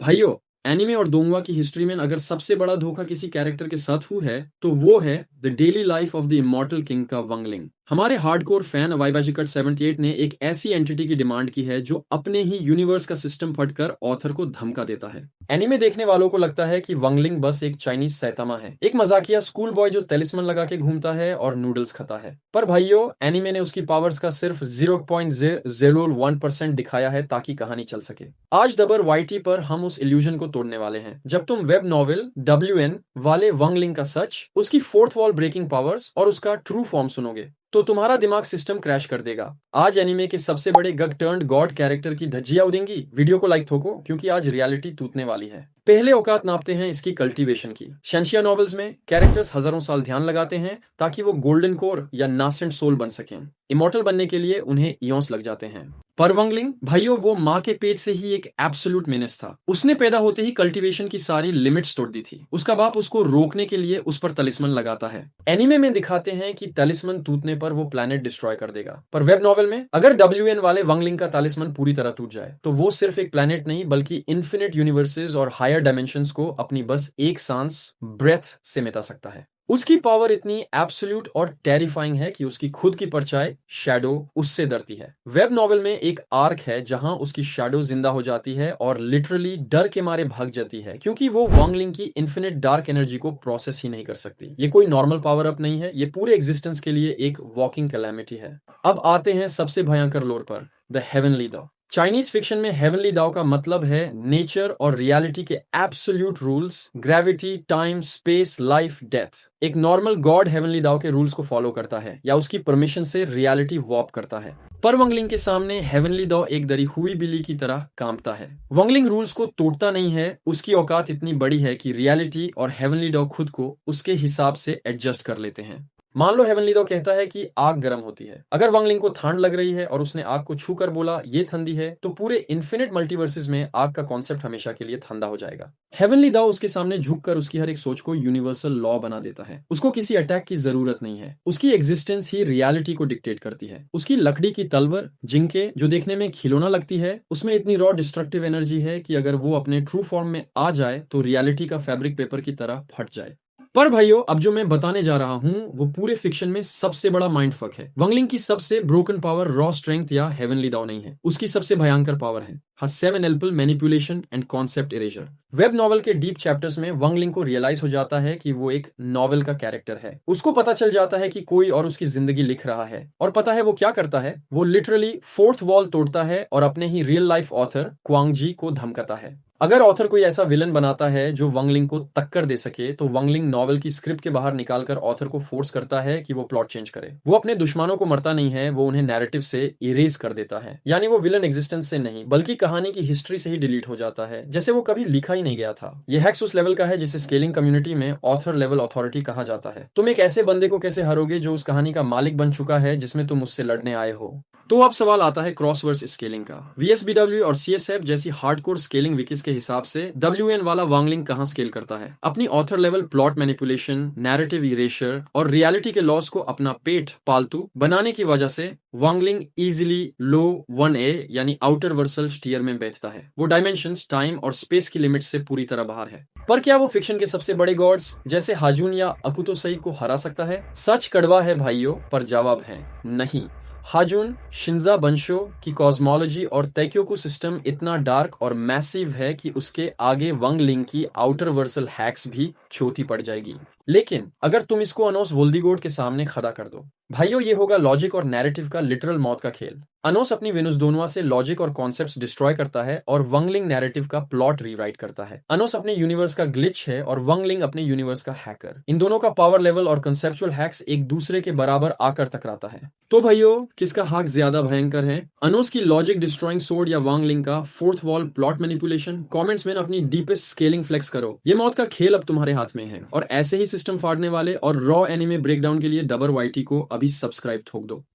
भाइयों, एनिमे और दोंगवा की हिस्ट्री में अगर सबसे बड़ा धोखा किसी कैरेक्टर के साथ हुआ है तो वो है the daily life of the immortal king का वंगलिंग। हमारे हार्डकोर फैन वाईबाजिकट 78 ने एक ऐसी एंटिटी की डिमांड की है जो अपने ही यूनिवर्स का सिस्टम फटकर ऑथर को धमका देता है। एनिमे देखने वालों को लगता है कि वंगलिंग बस एक चाइनीज सैतामा है, एक मजाकिया स्कूल बॉय जो टेलिस्मन लगा के घूमता है और नूडल्स खाता है। पर भाइयों, एनिमे ने उसकी पावर्स का सिर्फ 0.001% दिखाया है ताकि कहानी चल सके। आज दबर वाईटी पर हम उस इल्यूजन को तोड़ने वाले हैं। जब तुम वेब नॉवेल WN वाले वंगलिंग का सच, उसकी फोर्थ वॉल ब्रेकिंग पावर्स और उसका ट्रू फॉर्म सुनोगे तो तुम्हारा दिमाग सिस्टम क्रैश कर देगा। आज एनिमे के सबसे बड़े गग टर्न्ड गॉड कैरेक्टर की धज्जियां उड़ेंगी। वीडियो को लाइक ठोको क्योंकि आज रियलिटी टूटने वाली है। पहले औकात नापते हैं इसकी कल्टीवेशन की। शेंशिया नॉवेल्स में कैरेक्टर्स हजारों साल ध्यान लगाते हैं ताकि वो गोल्डन कोर या नासेंट सोल बन सकें। इमॉर्टल बनने के लिए उन्हें इयॉन्स लग जाते हैं। पर वंगलिंग भाइयों, वो माँ के पेट से ही एक एब्सोल्यूट मेनेस था। उसने पैदा होते ही कल्टीवेशन की सारी लिमिट्स तोड़ दी थी। उसका बाप उसको रोकने के लिए उस पर तलिस्मन लगाता है। एनिमे में दिखाते हैं कि तलिस्मन टूटने पर वो प्लेनेट डिस्ट्रॉय कर देगा। पर वेब नॉवेल में अगर WN वाले वंगलिंग का तलिस्मन पूरी तरह टूट जाए तो वो सिर्फ एक प्लेनेट नहीं बल्कि इन्फिनिट यूनिवर्सेस और हायर डायमेंशंस को अपनी बस एक सांस ब्रेथ से मिटा सकता है। उसकी पावर इतनी एब्सोल्यूट और टेरिफाइंग है कि उसकी खुद की परछाई शैडो उससे डरती है। वेब नॉवेल में एक आर्क है जहां उसकी शैडो जिंदा हो जाती है और लिटरली डर के मारे भाग जाती है क्योंकि वो वॉन्गलिंग की इन्फिनिट डार्क एनर्जी को प्रोसेस ही नहीं कर सकती। ये कोई नॉर्मल पावर अप नहीं है, ये पूरे एग्जिस्टेंस के लिए एक वॉकिंग कैलेमिटी है। अब आते हैं सबसे भयंकर लोर पर, द हेवनली दाओ। चाइनीज फिक्शन में हेवनली दाओ का मतलब है नेचर और रियलिटी के absolute rules, gravity, time, space, life, death. एक नॉर्मल गॉड हेवनली दाओ के रूल्स को फॉलो करता है या उसकी परमिशन से रियलिटी वॉप करता है। पर वंगलिंग के सामने हेवनली दाओ एक दरी हुई बिल्ली की तरह कांपता है। वंगलिंग रूल्स को तोड़ता नहीं है, उसकी औकात इतनी बड़ी है कि रियलिटी और हेवनली दाओ खुद को उसके हिसाब से एडजस्ट कर लेते हैं। मान लो हेवनली दाओ कहता है कि आग गर्म होती है। अगर वंगलिंग को ठंड लग रही है और उसने आग को छू कर बोला ये ठंडी है, तो पूरे इन्फिनिट मल्टीवर्सेस में आग का कॉन्सेप्ट हमेशा के लिए ठंडा हो जाएगा। हेवनली दाओ उसके सामने झुककर उसकी हर एक सोच को यूनिवर्सल लॉ बना देता है। उसको किसी अटैक की जरूरत नहीं है, उसकी एग्जिस्टेंस ही रियलिटी को डिक्टेट करती है। उसकी लकड़ी की तलवार जिंके जो देखने में खिलौना लगती है, उसमें इतनी रॉ डिस्ट्रक्टिव एनर्जी है कि अगर वो अपने ट्रू फॉर्म में आ जाए तो रियलिटी का फैब्रिक पेपर की तरह फट जाए। पर भाइयों, अब जो मैं बताने जा रहा हूं वो पूरे फिक्शन में सबसे बड़ा माइंडफक है। वंगलिंग की सबसे ब्रोकन पावर रॉ स्ट्रेंथ या हेवनली दाओ नहीं है, उसकी सबसे भयंकर पावर है सेवन एल्पल manipulation and concept erasure. Web novel के डीप चैप्टर्स में वंगलिंग को रियलाइज हो जाता है कि वो एक नॉवल का कैरेक्टर है। उसको पता चल जाता है कि कोई और उसकी जिंदगी लिख रहा है। और पता है वो क्या करता है? वो लिटरली फोर्थ वॉल तोड़ता है और अपने ही रियल लाइफ ऑथर क्वांगजी को धमकाता है। अगर ऑथर कोई ऐसा विलन बनाता है जो वंगलिंग को टक्कर दे सके तो वंगलिंग नॉवल की स्क्रिप्ट के बाहर निकालकर ऑथर को फोर्स करता है कि वो प्लॉट चेंज करे। वो अपने दुश्मनों को मरता नहीं है, वो उन्हें नैरेटिव से इरेज कर देता है। यानी वो विलन एग्जिस्टेंस से नहीं बल्कि कहानी की हिस्ट्री से ही डिलीट हो जाता है, जैसे वो कभी लिखा ही नहीं गया था। ये हैक्स उस लेवल का है जिसे स्केलिंग कम्युनिटी में ऑथर लेवल अथॉरिटी कहा जाता है। तुम एक ऐसे बंदे को कैसे हरोगे जो उस कहानी का मालिक बन चुका है जिसमें तुम उससे लड़ने आए हो? तो अब सवाल आता है क्रॉसवर्स स्केलिंग का। VSBW और CSF जैसी हार्डकोर स्केलिंग विकीज के हिसाब से WN वाला वंगलिंग कहां स्केल करता है? अपनी author level plot manipulation, narrative erasure और रियलिटी के लॉस को अपना पेट पालतू बनाने की वजह से वंगलिंग इजीली लो 1A यानी आउटर वर्सल स्टीयर में बैठता है। वो डायमेंशंस, टाइम और स्पेस की लिमिट से पूरी तरह बाहर है। पर क्या वो फिक्शन के सबसे बड़े गॉड्स जैसे हाजुन या अकुतो सई को हरा सकता है? सच कड़वा है भाइयों, पर जवाब है नहीं। हाजुन शिंजा बंशो की कॉस्मोलॉजी और तैक्योकू सिस्टम इतना डार्क और मैसिव है कि उसके आगे वंगलिंग की आउटर वर्सल हैक्स भी छोटी पड़ जाएगी। लेकिन अगर तुम इसको अनोस वोल्डिगोड के सामने खड़ा कर दो भाइयों, ये होगा लॉजिक और नैरेटिव का लिटरल मौत का खेल। अनोस अपनी वेनुस दोनोवा से लॉजिक और कॉन्सेप्ट्स डिस्ट्रॉय करता है और वंगलिंग नैरेटिव का प्लॉट रीराइट करता है। अनोस अपने यूनिवर्स का ग्लिच है और वंगलिंग अपने यूनिवर्स का हैकर। इन दोनों का पावर लेवल और कंसेप्चुअल हैक्स एक दूसरे के बराबर आकर टकराता है। तो भाइयों, किसका हाक ज्यादा भयंकर है? अनोस की लॉजिक डिस्ट्रॉइंग सोर्ड या वंगलिंग का fourth wall plot manipulation? Comments में अपनी डीपेस्ट स्केलिंग फ्लेक्स करो। ये मौत का खेल अब तुम्हारे हाथ में है। और ऐसे ही सिस्टम फाड़ने वाले और रॉ एनिमे ब्रेकडाउन के लिए डबर वाईटी को अभी सब्सक्राइब ठोक दो।